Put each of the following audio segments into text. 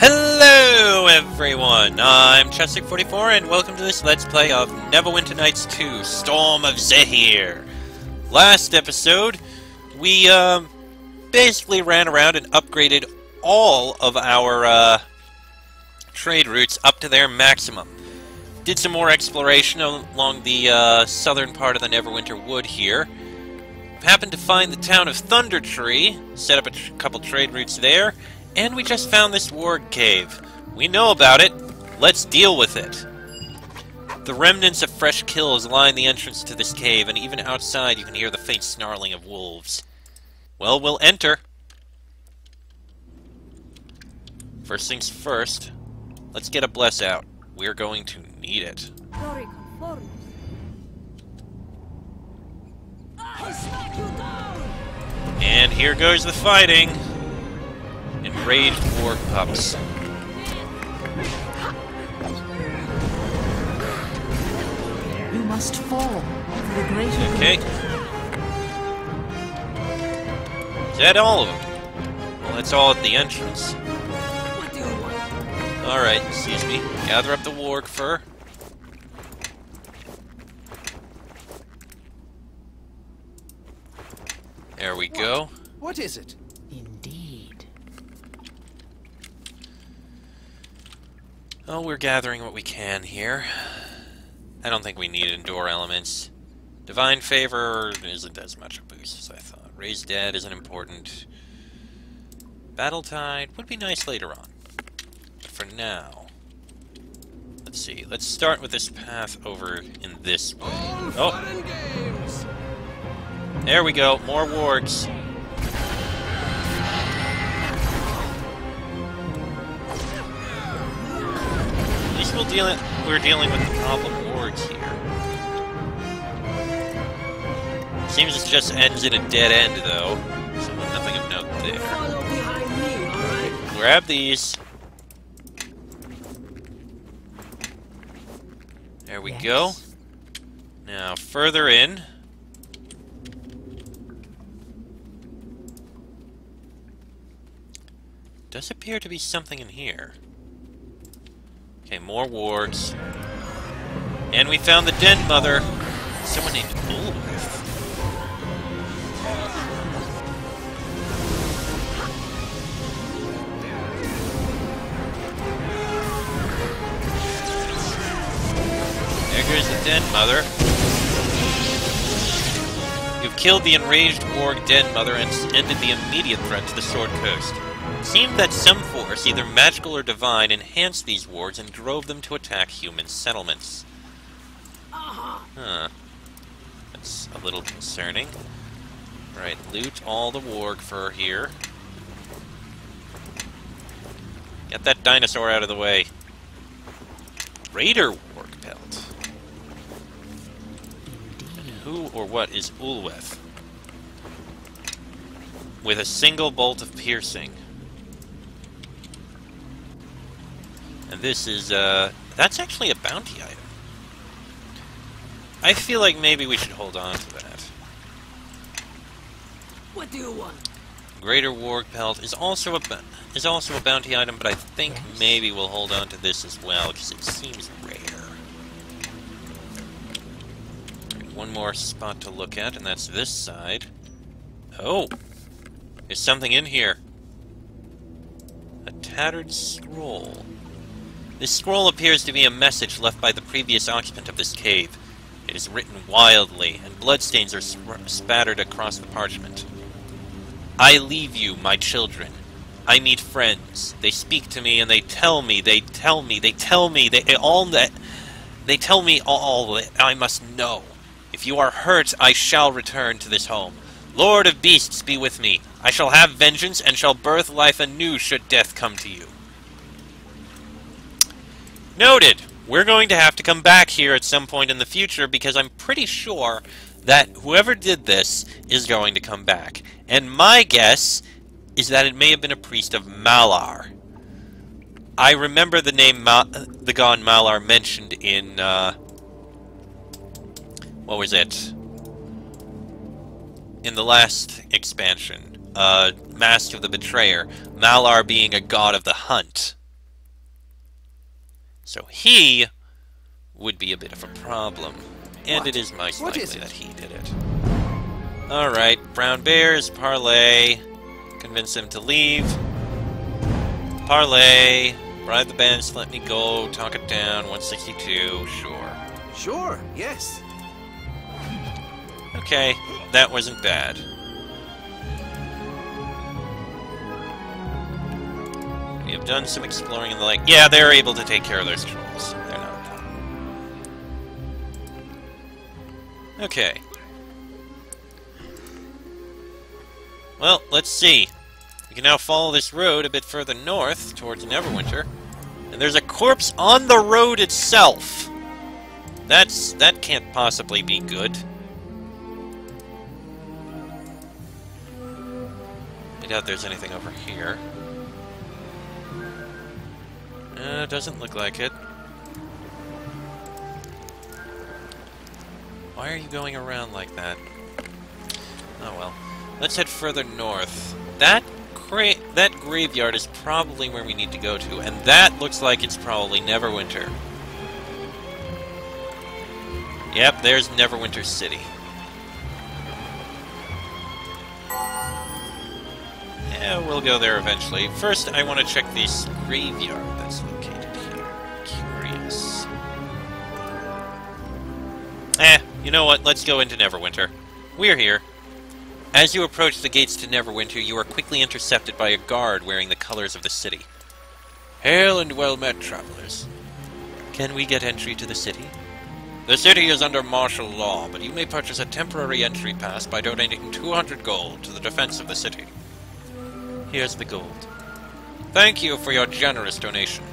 Hello everyone, I'm Chestic44 and welcome to this Let's Play of Neverwinter Nights 2, Storm of Zehir. Last episode, we basically ran around and upgraded all of our trade routes up to their maximum. Did some more exploration along the southern part of the Neverwinter Wood here. Happened to find the town of Thunder Tree, set up a couple trade routes there. And we just found this warg cave. We know about it. Let's deal with it. The remnants of fresh kills line the entrance to this cave, and even outside you can hear the faint snarling of wolves. Well, we'll enter. First things first, let's get a bless out. We're going to need it. And here goes the fighting. Enraged warg pups. You must fall for the greater okay. good. Is that all of them? Well, that's all at the entrance. Alright, excuse me. Gather up the warg fur. There we go. What is it? Indeed. Oh, we're gathering what we can here. I don't think we need endure elements. Divine Favor isn't as much a boost as I thought. Raise Dead isn't important. Battle Tide would be nice later on. But for now, let's see. Let's start with this path over in this way. Oh! There we go. More wargs. We're dealing with the problem wargs here. Seems it just ends in a dead end, though. So nothing of note there. Grab these. There we go. Now, further in. Does appear to be something in here. Okay, more wargs. And we found the Den Mother. Someone named Ulwith. There goes the Den Mother. You've killed the enraged warg Den Mother and ended the immediate threat to the Sword Coast. It seemed that some force, either magical or divine, enhanced these wargs and drove them to attack human settlements. Huh. That's a little concerning. Right, loot all the warg fur here. Get that dinosaur out of the way. Raider warg pelt. Who or what is Ulweth? With a single bolt of piercing. And this is, that's actually a bounty item. I feel like maybe we should hold on to that. What do you want? Greater warg pelt is also a bounty item, but I think maybe we'll hold on to this as well, because it seems rare. One more spot to look at, and that's this side. Oh! There's something in here. A tattered scroll. This scroll appears to be a message left by the previous occupant of this cave. It is written wildly, and bloodstains are spattered across the parchment. I leave you, my children. I meet friends. They speak to me, and they tell me all that I must know. If you are hurt, I shall return to this home. Lord of beasts, be with me. I shall have vengeance, and shall birth life anew should death come to you. Noted! We're going to have to come back here at some point in the future because I'm pretty sure that whoever did this is going to come back. And my guess is that it may have been a priest of Malar. I remember the name the god Malar mentioned in, what was it? In the last expansion. Mask of the Betrayer. Malar being a god of the hunt. So he would be a bit of a problem. And What? it is most What likely is it? that he did it. Alright, Brown Bears, parlay. Convince them to leave. Parlay. Bribe the bandits to let me go. Talk it down. 162. Sure. Sure, yes. Okay, that wasn't bad. We have done some exploring in the lake. Yeah, they're able to take care of those trolls. They're not a problem. Okay. Well, let's see. We can now follow this road a bit further north towards Neverwinter. And there's a corpse on the road itself! That can't possibly be good. I doubt there's anything over here. Doesn't look like it. Why are you going around like that? Oh well. Let's head further north. That graveyard is probably where we need to go to, and that looks like it's probably Neverwinter. Yep, there's Neverwinter City. Yeah, we'll go there eventually. First, I want to check this graveyard that's located here. Curious. You know what? Let's go into Neverwinter. We're here. As you approach the gates to Neverwinter, you are quickly intercepted by a guard wearing the colors of the city. Hail and well met, travelers. Can we get entry to the city? The city is under martial law, but you may purchase a temporary entry pass by donating 200 gold to the defense of the city. Here's the gold. Thank you for your generous donation.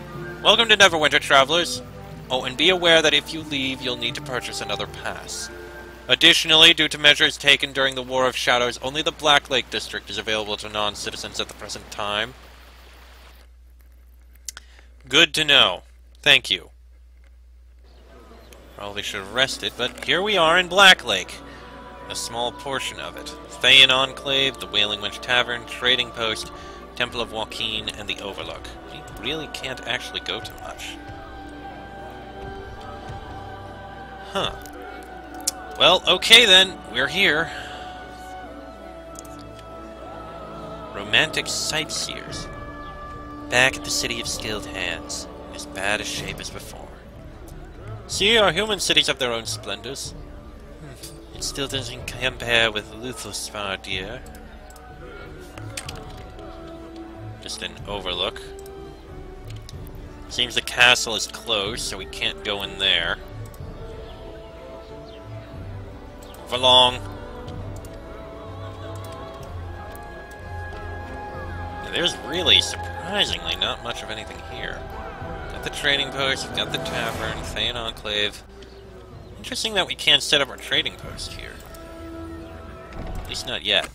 Welcome to Neverwinter, travelers. Oh, and be aware that if you leave, you'll need to purchase another pass. Additionally, due to measures taken during the War of Shadows, only the Black Lake District is available to non-citizens at the present time. Good to know. Thank you. Probably should have rested, but here we are in Black Lake. A small portion of it. Thayan Enclave, the Wailing Wench Tavern, Trading Post, Temple of Joaquin, and the Overlook. We really can't actually go to much. Huh. Well, okay then. We're here. Romantic sightseers. Back at the City of Skilled Hands. In as bad a shape as before. See, our human cities have their own splendors. It still doesn't compare with Luthosvar, dear. Just an overlook. Seems the castle is closed, so we can't go in there. Move along. Yeah, there's really, surprisingly, not much of anything here. Got the trading post, we've got the tavern, Thayan Enclave. Interesting that we can't set up our trading post here. At least not yet.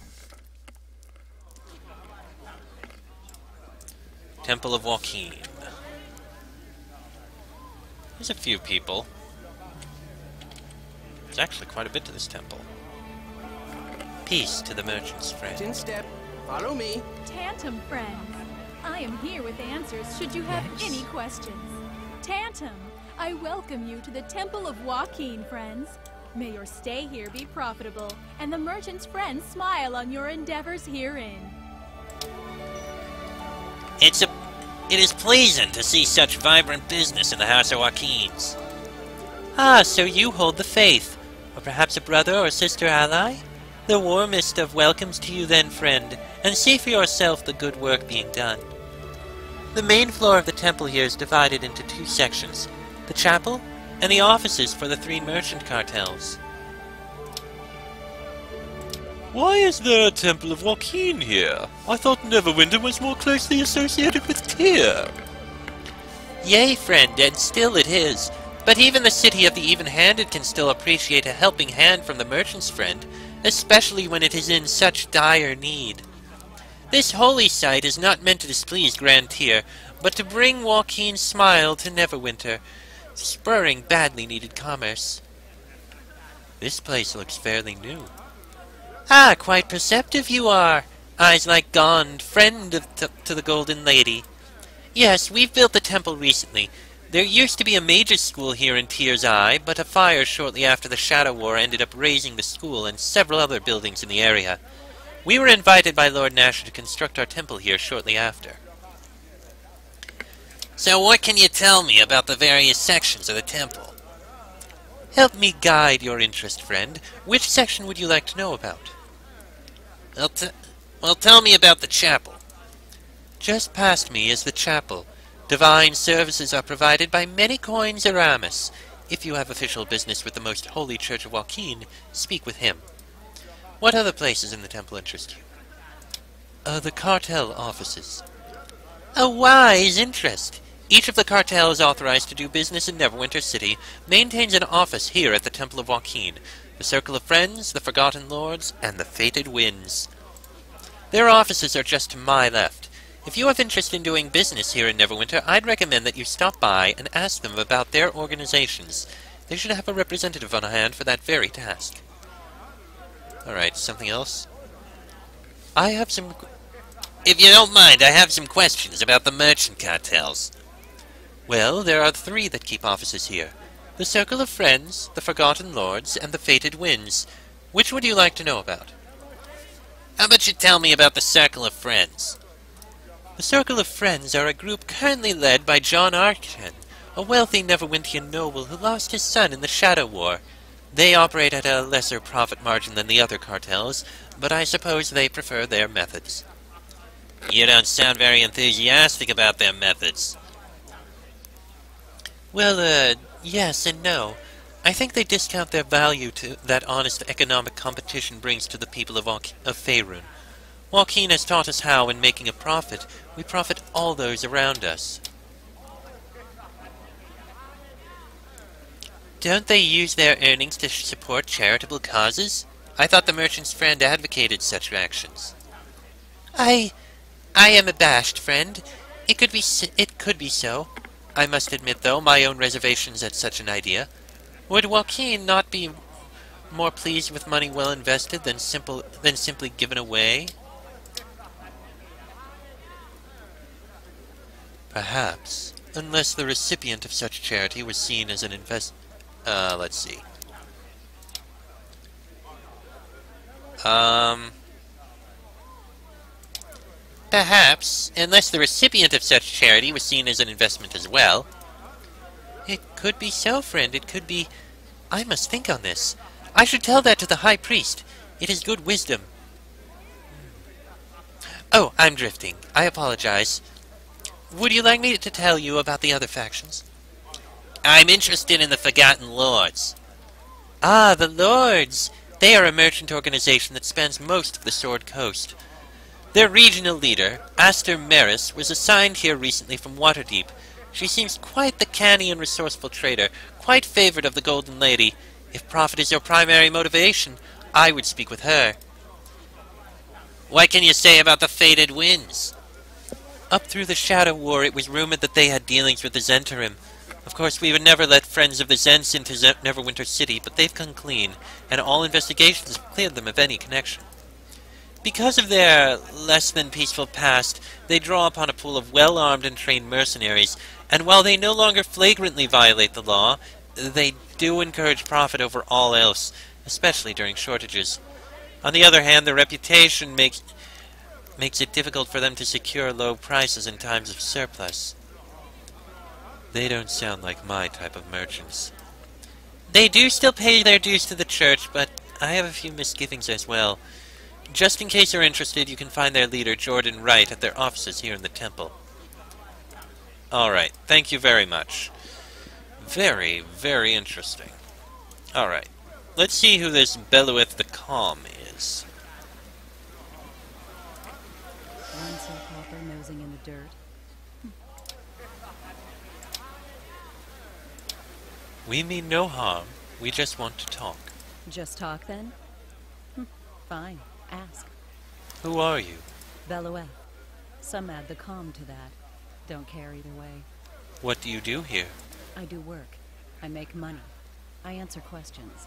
Temple of Joaquin. There's a few people. There's actually quite a bit to this temple. Peace to the merchant's friend. In step. Follow me. Tantum, friends. I am here with answers should you have any questions. Tantum, I welcome you to the Temple of Joaquin, friends. May your stay here be profitable, and the merchant's friends smile on your endeavors herein. It is pleasant to see such vibrant business in the House of Joaquins. Ah, so you hold the faith. Or perhaps a brother or sister ally? The warmest of welcomes to you then, friend, and see for yourself the good work being done. The main floor of the temple here is divided into two sections, the chapel and the offices for the three merchant cartels. Why is there a Temple of Joaquin here? I thought Neverwinter was more closely associated with Tyr. Yea, friend, and still it is. But even the city of the even-handed can still appreciate a helping hand from the merchant's friend, especially when it is in such dire need. This holy site is not meant to displease Grand Tyr, but to bring Joaquin's smile to Neverwinter, spurring badly needed commerce. This place looks fairly new. Ah, quite perceptive you are. Eyes like Gond, friend to the Golden Lady. Yes, we've built the temple recently, There used to be a mage's school here in Tyr's Eye, but a fire shortly after the Shadow War ended up razing the school and several other buildings in the area. We were invited by Lord Nasher to construct our temple here shortly after. So what can you tell me about the various sections of the temple? Help me guide your interest, friend. Which section would you like to know about? Well, tell me about the chapel. Just past me is the chapel. Divine services are provided by many coins Aramis. If you have official business with the Most Holy Church of Joaquin, speak with him. What other places in the temple interest you? The cartel offices. A wise interest. Each of the cartels authorized to do business in Neverwinter City maintains an office here at the Temple of Joaquin, the Circle of Friends, the Forgotten Lords, and the Fated Winds. Their offices are just to my left. If you have interest in doing business here in Neverwinter, I'd recommend that you stop by and ask them about their organizations. They should have a representative on hand for that very task. Alright, something else? If you don't mind, I have some questions about the merchant cartels. Well, there are 3 that keep offices here. The Circle of Friends, the Forgotten Lords, and the Fated Winds. Which would you like to know about? How about you tell me about the Circle of Friends? The Circle of Friends are a group currently led by John Arkin, a wealthy Neverwintian noble who lost his son in the Shadow War. They operate at a lesser profit margin than the other cartels, but I suppose they prefer their methods. You don't sound very enthusiastic about their methods. Well, yes and no. I think they discount their value to that honest economic competition brings to the people of Faerun. Joaquin has taught us how, in making a profit, we profit all those around us. Don't they use their earnings to support charitable causes? I thought the merchant's friend advocated such actions. I am abashed, friend. It could be so. I must admit, though, my own reservations at such an idea. Would Joaquin not be more pleased with money well invested than simply given away? Perhaps, unless the recipient of such charity was seen as an let's see. Perhaps, unless the recipient of such charity was seen as an investment as well. It could be so, friend. It could be... I must think on this. I should tell that to the High Priest. It is good wisdom. Oh, I'm drifting. I apologize. Would you like me to tell you about the other factions? I'm interested in the Forgotten Lords. Ah, the Lords! They are a merchant organization that spans most of the Sword Coast. Their regional leader, Aster Maris, was assigned here recently from Waterdeep. She seems quite the canny and resourceful trader, quite favored of the Golden Lady. If profit is your primary motivation, I would speak with her. What can you say about the Fated Winds? Up through the Shadow War, it was rumored that they had dealings with the Zhentarim. Of course, we would never let friends of the Zents into Neverwinter City, but they've come clean, and all investigations have cleared them of any connection. Because of their less-than-peaceful past, they draw upon a pool of well-armed and trained mercenaries, and while they no longer flagrantly violate the law, they do encourage profit over all else, especially during shortages. On the other hand, their reputation makes it difficult for them to secure low prices in times of surplus. They don't sound like my type of merchants. They do still pay their dues to the church, but I have a few misgivings as well. Just in case you're interested, you can find their leader, Jordan Wright, at their offices here in the temple. Alright, thank you very much. Very, very interesting. Alright, let's see who this Beluith the Calm is. One soap opera nosing in the dirt. We mean no harm. We just want to talk. Just talk, then? Fine. Ask. Who are you? Belueth. Some add the calm to that. Don't care either way. What do you do here? I do work. I make money. I answer questions.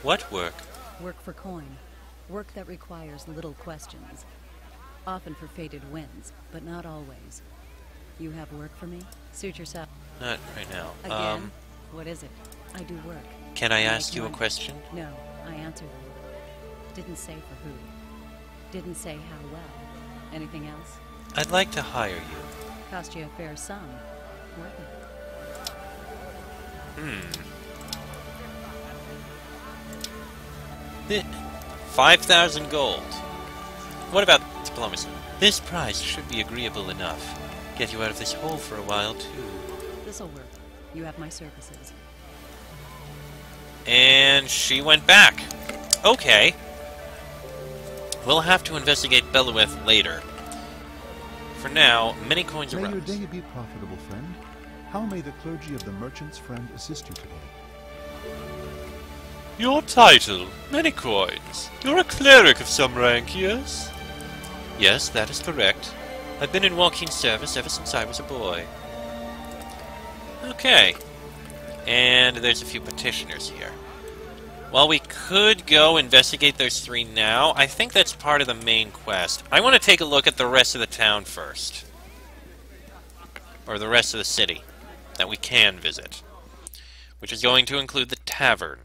What work? Work for coin. Work that requires little questions. Often for Fated Winds, but not always. You have work for me? Suit yourself. Not right now. Again? What is it? I do work. Can I make ask you a money. question? No, I answered them. Didn't say for who. Didn't say how well. Anything else? I'd like to hire you. Cost you a fair sum. Worth it. 5,000 gold. What about diplomacy? This price should be agreeable enough. Get you out of this hole for a while, too. This'll work. You have my services. And she went back. Okay. We'll have to investigate Belueth later. For now, many coins May your around. day be profitable, friend. How may the clergy of the Merchant's Friend assist you today? Your title, many coins. You're a cleric of some rank, yes? Yes, that is correct. I've been in walking service ever since I was a boy. Okay. And there's a few petitioners here. Well, we could go investigate those 3 now. I think that's part of the main quest. I want to take a look at the rest of the town first. Or the rest of the city that we can visit. Which is going to include the tavern.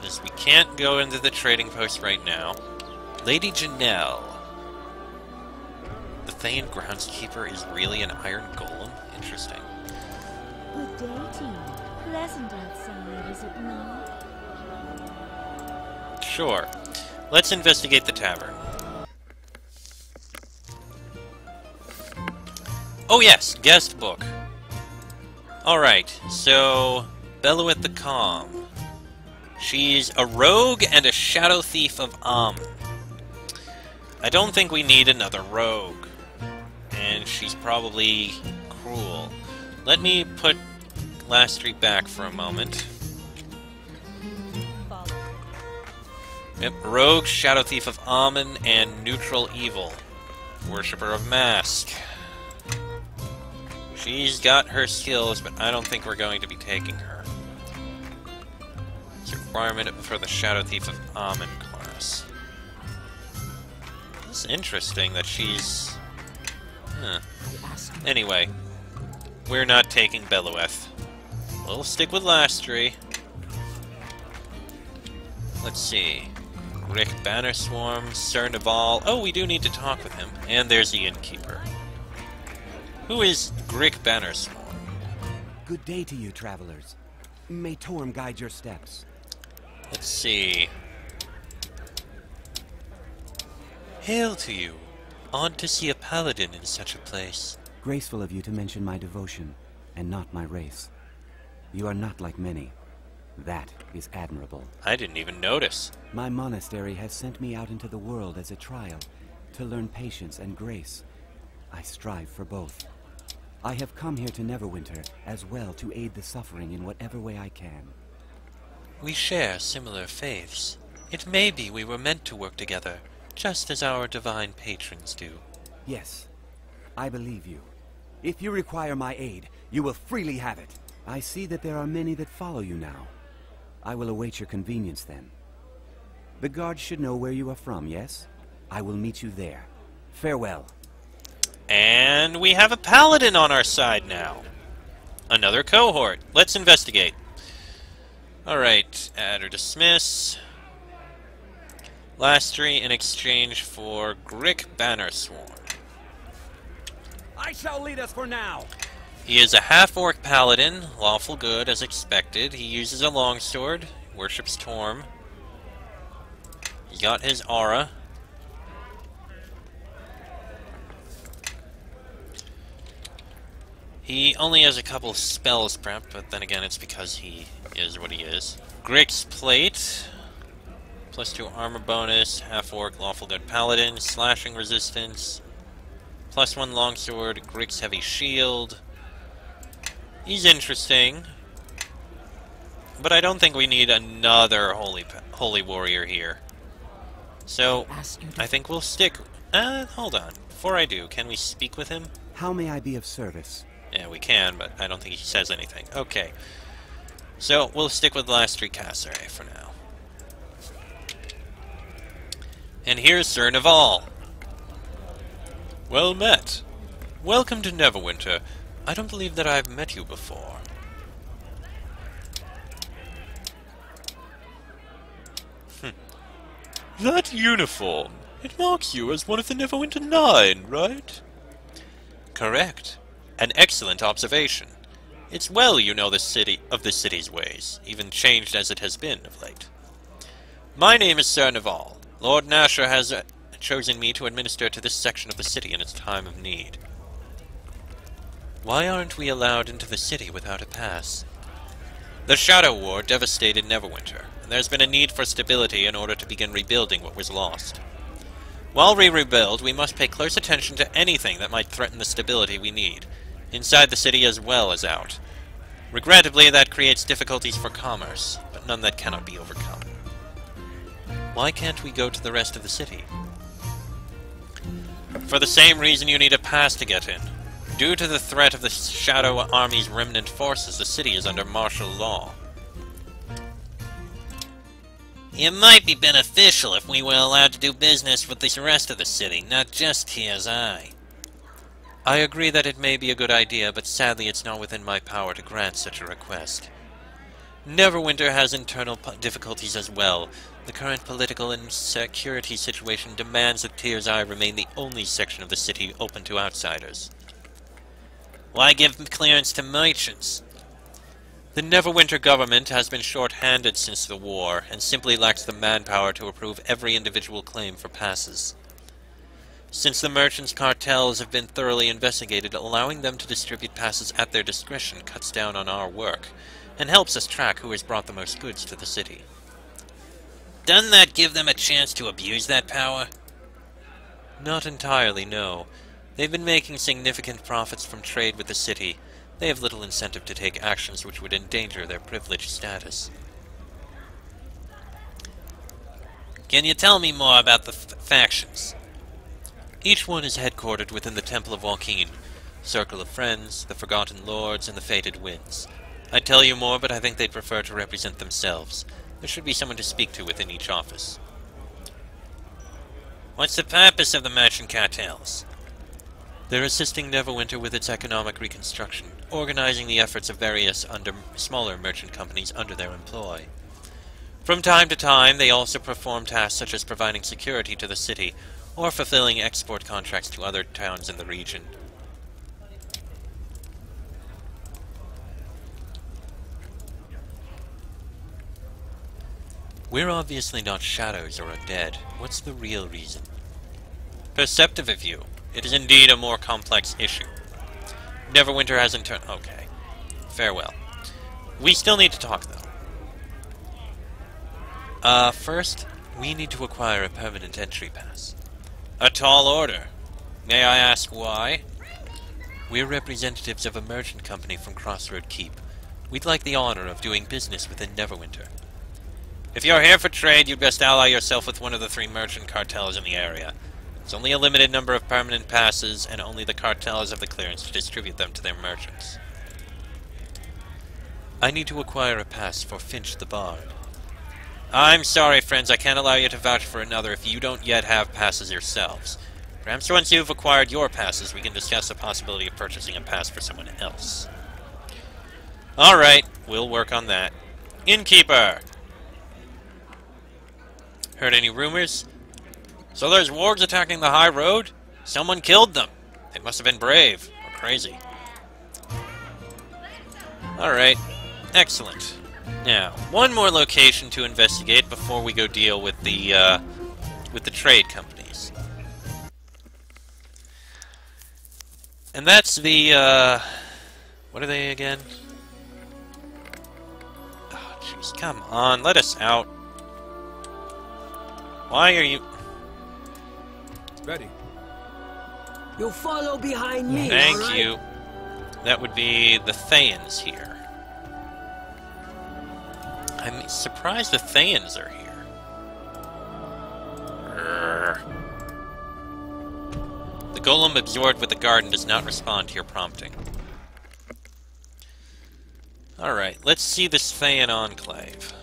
As we can't go into the trading post right now. Lady Janelle. The Thayan groundskeeper is really an iron golem? Interesting. Good day to you. Pleasant outside, is it not? Sure. Let's investigate the tavern. Oh yes, guest book. Alright, so... Belueth the Calm. She's a rogue and a shadow thief of Amun. I don't think we need another rogue. And she's probably cruel. Let me put Lastry back for a moment. Follow. Yep, rogue, shadow thief of Amun, and neutral evil. Worshipper of Mask. She's got her skills, but I don't think we're going to be taking her. It's a requirement for the shadow thief of Amun class. It's interesting that she's... Anyway, we're not taking Belueth. We'll stick with Lastry. Let's see. Rick Bannerswarm, Sir Naval. Oh, we do need to talk with him. And there's the innkeeper. Who is Grick Bannerswarm? Good day to you, travelers. May Torm guide your steps. Let's see. Hail to you. Odd to see a paladin in such a place. Graceful of you to mention my devotion, and not my race. You are not like many. That is admirable. I didn't even notice. My monastery has sent me out into the world as a trial, to learn patience and grace. I strive for both. I have come here to Neverwinter as well to aid the suffering in whatever way I can. We share similar faiths. It may be we were meant to work together, just as our divine patrons do. Yes, I believe you. If you require my aid, you will freely have it. I see that there are many that follow you now. I will await your convenience then. The guards should know where you are from, yes? I will meet you there. Farewell. And we have a paladin on our side now. Another cohort. Let's investigate. Alright, add or dismiss. Lastry in exchange for Grick Bannerswarm. I shall lead us for now. He is a half-orc paladin, lawful good as expected. He uses a longsword, worships Torm. He's got his aura. He only has a couple spells prepped, but then again it's because he is what he is. Grick's Plate. +2 armor bonus, half-orc, lawful good paladin, slashing resistance. +1 longsword, Grick's heavy shield. He's interesting. But I don't think we need another holy warrior here. So, I think we'll stick... hold on. Before I do, can we speak with him? How may I be of service? Yeah, we can, but I don't think he says anything. Okay. So, we'll stick with Lastry Casseret for now. And here's Sir Naval. Well met. Welcome to Neverwinter. I don't believe that I've met you before. That uniform. It marks you as one of the Neverwinter 9, right? Correct. An excellent observation. It's well you know the city's ways, even changed as it has been of late. My name is Sir Naval. Lord Nasher has chosen me to administer to this section of the city in its time of need. Why aren't we allowed into the city without a pass? The Shadow War devastated Neverwinter, and there's been a need for stability in order to begin rebuilding what was lost. While we rebuild, we must pay close attention to anything that might threaten the stability we need, inside the city as well as out. Regrettably, that creates difficulties for commerce, but none that cannot be overcome. Why can't we go to the rest of the city? For the same reason you need a pass to get in. Due to the threat of the Shadow Army's remnant forces, the city is under martial law. It might be beneficial if we were allowed to do business with the rest of the city, not just TSI. I agree that it may be a good idea, but sadly it's not within my power to grant such a request. Neverwinter has internal difficulties as well. The current political and security situation demands that TSI remain the only section of the city open to outsiders. Why give clearance to merchants? The Neverwinter government has been short-handed since the war, and simply lacks the manpower to approve every individual claim for passes. Since the merchants' cartels have been thoroughly investigated, allowing them to distribute passes at their discretion cuts down on our work, and helps us track who has brought the most goods to the city. Doesn't that give them a chance to abuse that power? Not entirely, no. They've been making significant profits from trade with the city. They have little incentive to take actions which would endanger their privileged status. Can you tell me more about the factions? Each one is headquartered within the Temple of Joaquin, Circle of Friends, the Forgotten Lords, and the Fated Winds. I'd tell you more, but I think they'd prefer to represent themselves. There should be someone to speak to within each office. What's the purpose of the merchant cartels? They're assisting Neverwinter with its economic reconstruction, organizing the efforts of various smaller merchant companies under their employ. From time to time, they also perform tasks such as providing security to the city, or fulfilling export contracts to other towns in the region. We're obviously not shadows or undead. What's the real reason? Perceptive of you. It is indeed a more complex issue. Neverwinter hasn't turned... Okay. Farewell. We still need to talk, though. First, we need to acquire a permanent entry pass. A tall order. May I ask why? We're representatives of a merchant company from Crossroad Keep. We'd like the honor of doing business within Neverwinter. If you're here for trade, you'd best ally yourself with one of the 3 merchant cartels in the area. There's only a limited number of permanent passes, and only the cartels have the clearance to distribute them to their merchants. I need to acquire a pass for Finch the Bard. I'm sorry, friends, I can't allow you to vouch for another if you don't yet have passes yourselves. Perhaps once you've acquired your passes, we can discuss the possibility of purchasing a pass for someone else. Alright, we'll work on that. Innkeeper! Heard any rumors? So there's wargs attacking the high road? Someone killed them. They must have been brave, or crazy. Alright, excellent. Now, one more location to investigate before we go deal with the trade companies. And that's the, what are they again? Oh, jeez, come on, let us out. Why are you... Ready. You'll follow behind me. Thank right? you. That would be the Thayans here. I'm surprised the Thayans are here. The golem absorbed with the garden does not respond to your prompting. Alright, let's see this Thayan enclave.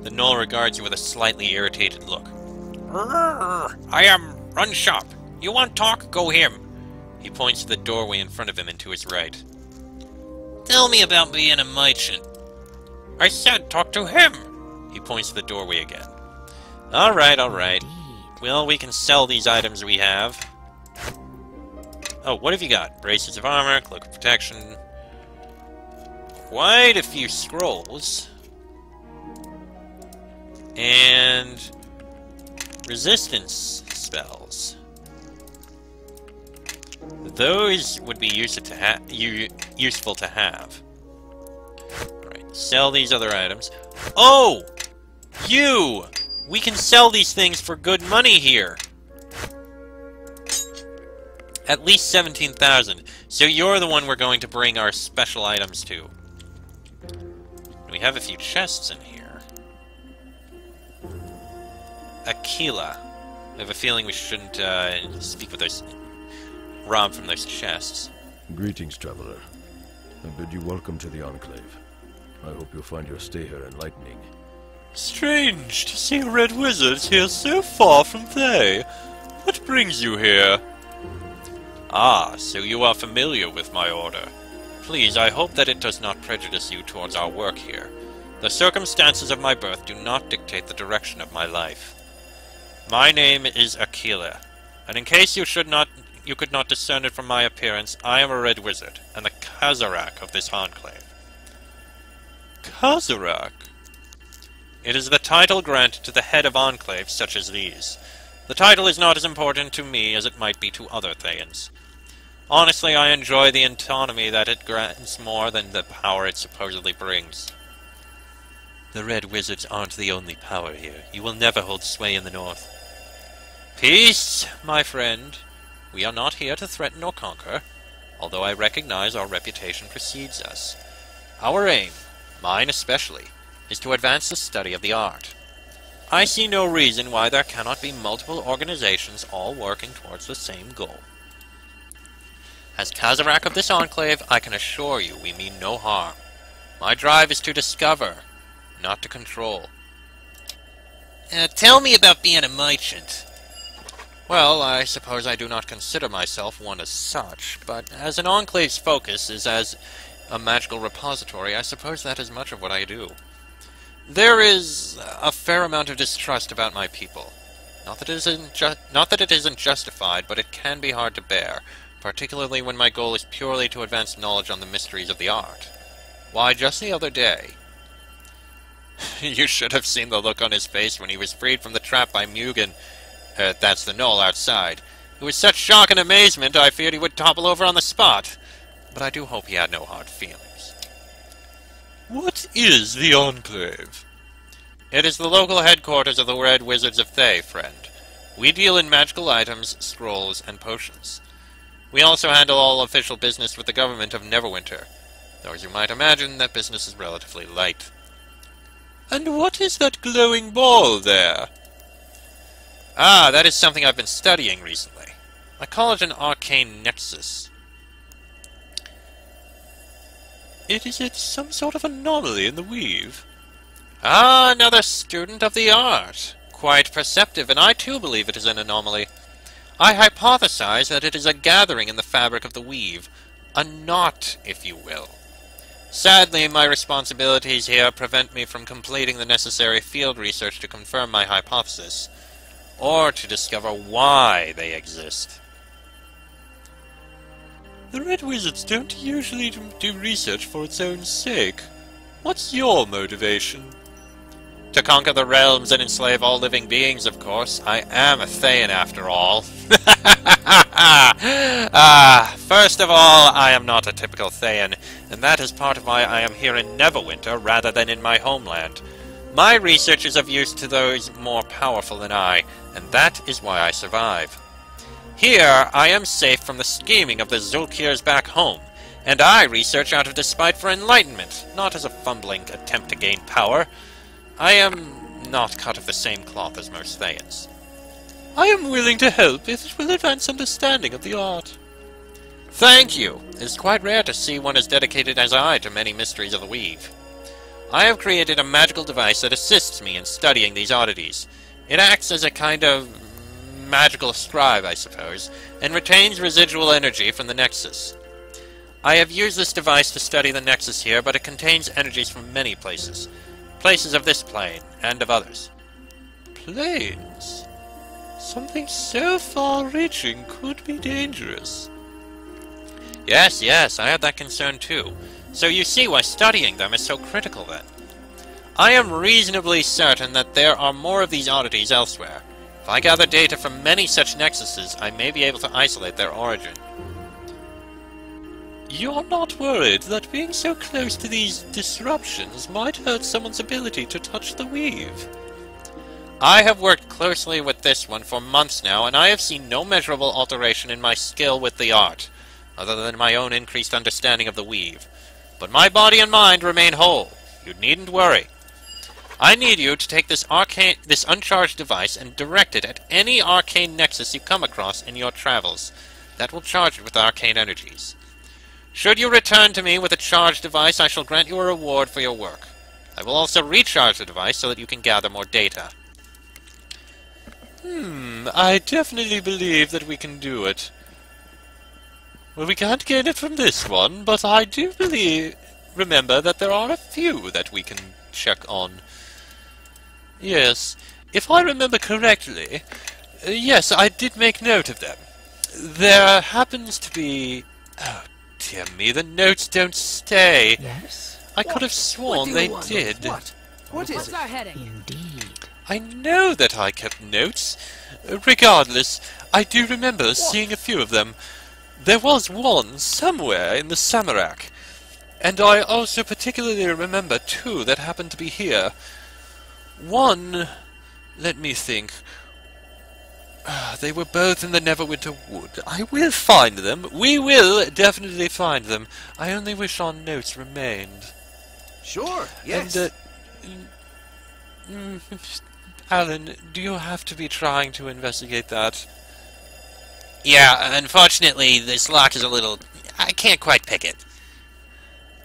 The gnoll regards you with a slightly irritated look. I am run shop. You want talk? Go him. He points to the doorway in front of him and to his right. Tell me about being a merchant. I said talk to him. He points to the doorway again. Alright, alright. Well, we can sell these items we have. Oh, what have you got? Braces of armor, cloak of protection. Quite a few scrolls. And resistance spells. Those would be useful to have. Right, sell these other items. Oh! You! We can sell these things for good money here. At least 17,000. So you're the one we're going to bring our special items to. We have a few chests in here. Aquila. I have a feeling we shouldn't speak with those... rob from those chests. Greetings, traveler. I bid you welcome to the Enclave. I hope you'll find your stay here enlightening. Strange to see red wizards here so far from Thay. What brings you here? Ah, so you are familiar with my order. Please, I hope that it does not prejudice you towards our work here. The circumstances of my birth do not dictate the direction of my life. My name is Aquila, and in case you could not discern it from my appearance, I am a red wizard, and the Kazarak of this enclave. Kazarak? It is the title granted to the head of enclaves such as these. The title is not as important to me as it might be to other Thayans. Honestly, I enjoy the autonomy that it grants more than the power it supposedly brings. The Red Wizards aren't the only power here. You will never hold sway in the North. Peace, my friend. We are not here to threaten or conquer, although I recognize our reputation precedes us. Our aim, mine especially, is to advance the study of the art. I see no reason why there cannot be multiple organizations all working towards the same goal. As Kazarak of this enclave, I can assure you we mean no harm. My drive is to discover, not to control. Tell me about being a merchant. Well, I suppose I do not consider myself one as such, but as an enclave's focus is as a magical repository, I suppose that is much of what I do. There is a fair amount of distrust about my people. Not that it isn't justified, but it can be hard to bear, particularly when my goal is purely to advance knowledge on the mysteries of the art. Why, just the other day... You should have seen the look on his face when he was freed from the trap by Mugen. That's the gnoll outside. It was such shock and amazement I feared he would topple over on the spot. But I do hope he had no hard feelings. What is the Enclave? It is the local headquarters of the Red Wizards of Thay, friend. We deal in magical items, scrolls, and potions. We also handle all official business with the government of Neverwinter, though as you might imagine, that business is relatively light. And what is that glowing ball there? Ah, that is something I've been studying recently. I call it an arcane nexus. Is it some sort of anomaly in the weave? Ah, another student of the art. Quite perceptive, and I too believe it is an anomaly. I hypothesize that it is a gathering in the fabric of the weave. A knot, if you will. Sadly, my responsibilities here prevent me from completing the necessary field research to confirm my hypothesis, or to discover why they exist. The Red Wizards don't usually do research for its own sake. What's your motivation? To conquer the realms and enslave all living beings, of course. I am a Thayan, after all. First of all, I am not a typical Thayan, and that is part of why I am here in Neverwinter rather than in my homeland. My research is of use to those more powerful than I, and that is why I survive. Here, I am safe from the scheming of the Zulkirs back home, and I research out of despite for enlightenment, not as a fumbling attempt to gain power. I am not cut of the same cloth as most Thayans. I am willing to help if it will advance understanding of the art. Thank you. It is quite rare to see one as dedicated as I to many mysteries of the weave. I have created a magical device that assists me in studying these oddities. It acts as a kind of magical scribe, I suppose, and retains residual energy from the Nexus. I have used this device to study the Nexus here, but it contains energies from many places. Places of this plane, and of others. Planes? Something so far-reaching could be dangerous. Yes, I had that concern too. So you see why studying them is so critical then. I am reasonably certain that there are more of these oddities elsewhere. If I gather data from many such nexuses, I may be able to isolate their origin. You're not worried that being so close to these disruptions might hurt someone's ability to touch the weave? I have worked closely with this one for months now, and I have seen no measurable alteration in my skill with the art, other than my own increased understanding of the weave. But my body and mind remain whole. You needn't worry. I need you to take this uncharged device and direct it at any arcane nexus you come across in your travels. That will charge it with arcane energies. Should you return to me with a charged device, I shall grant you a reward for your work. I will also recharge the device so that you can gather more data. I definitely believe that we can do it. Well, we can't gain it from this one, but I do remember that there are a few that we can check on. Yes, if I remember correctly, yes, I did make note of them. There happens to be... Oh, dear me, the notes don't stay. Yes? I could have sworn they did. What is it? our heading? Indeed. I know that I kept notes. Regardless, I do remember seeing a few of them. There was one somewhere in the Samarak. And I also particularly remember two that happened to be here. One... let me think. They were both in the Neverwinter Wood. I will find them. We will definitely find them. I only wish our notes remained. Sure, yes. And, Alan, do you have to be trying to investigate that? Yeah, unfortunately, this lock is a little... I can't quite pick it.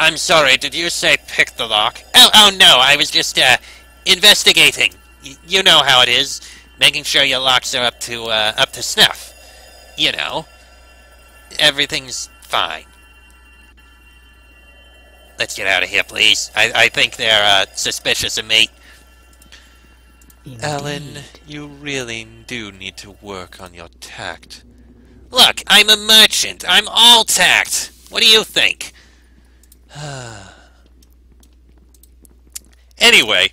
I'm sorry, did you say pick the lock? Oh no, I was just, investigating. You know how it is. Making sure your locks are up to snuff. You know. Everything's fine. Let's get out of here, please. I think they're, suspicious of me. Indeed. Alan, you really do need to work on your tact. Look, I'm a merchant. I'm all tact. What do you think? Anyway,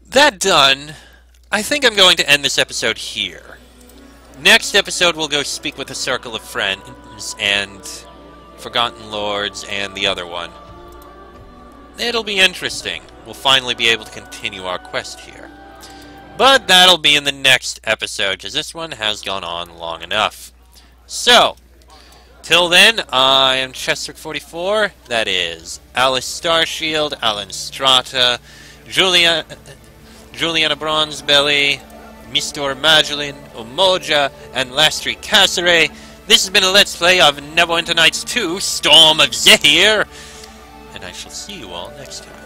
that done, I think I'm going to end this episode here. Next episode, we'll go speak with a circle of friends and Forgotten Lords and the other one. It'll be interesting. We'll finally be able to continue our quest here. But that'll be in the next episode, because this one has gone on long enough. So, till then, I am Chester44. That is Alice Starshield, Alan Strata, Juliana Bronzebelly, Mr. Magdalene, Umoja, and Lastri Cassere. This has been a Let's Play of Neverwinter Nights 2, Storm of Zehir. And I shall see you all next time.